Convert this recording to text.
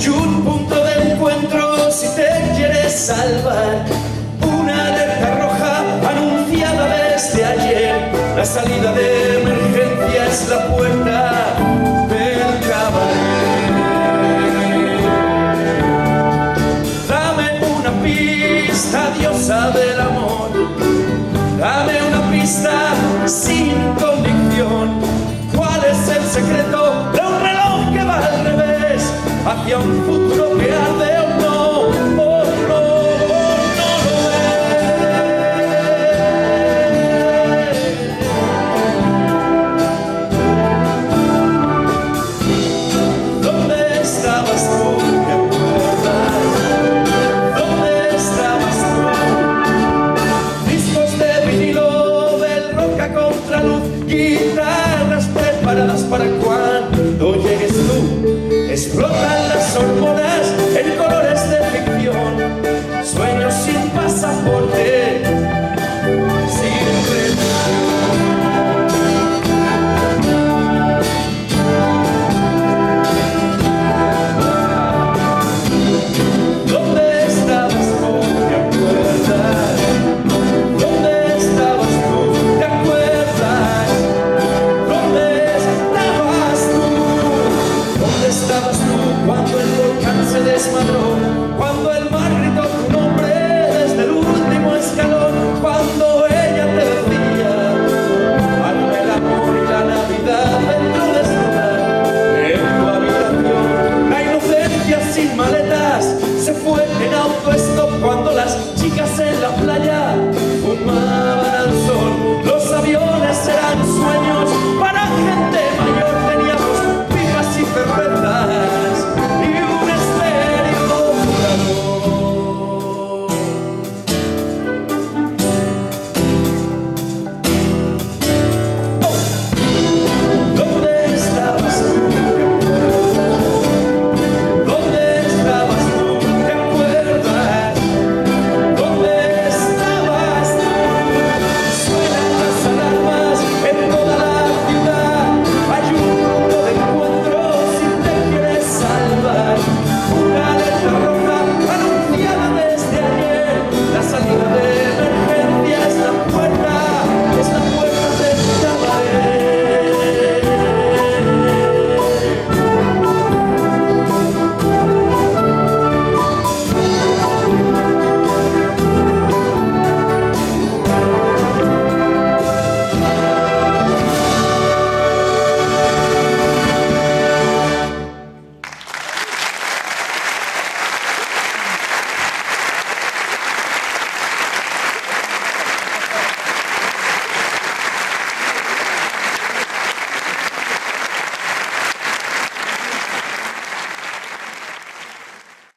y un punto de encuentro si te quieres salvar. Una alerta roja anunciada desde ayer. La salida de emergencia es la puerta del cabaret. Dame una pista, diosa del amor. Dame una pista sin convicción. ¿Cuál es el secreto de un reloj que va al revés hacia un futuro que arde?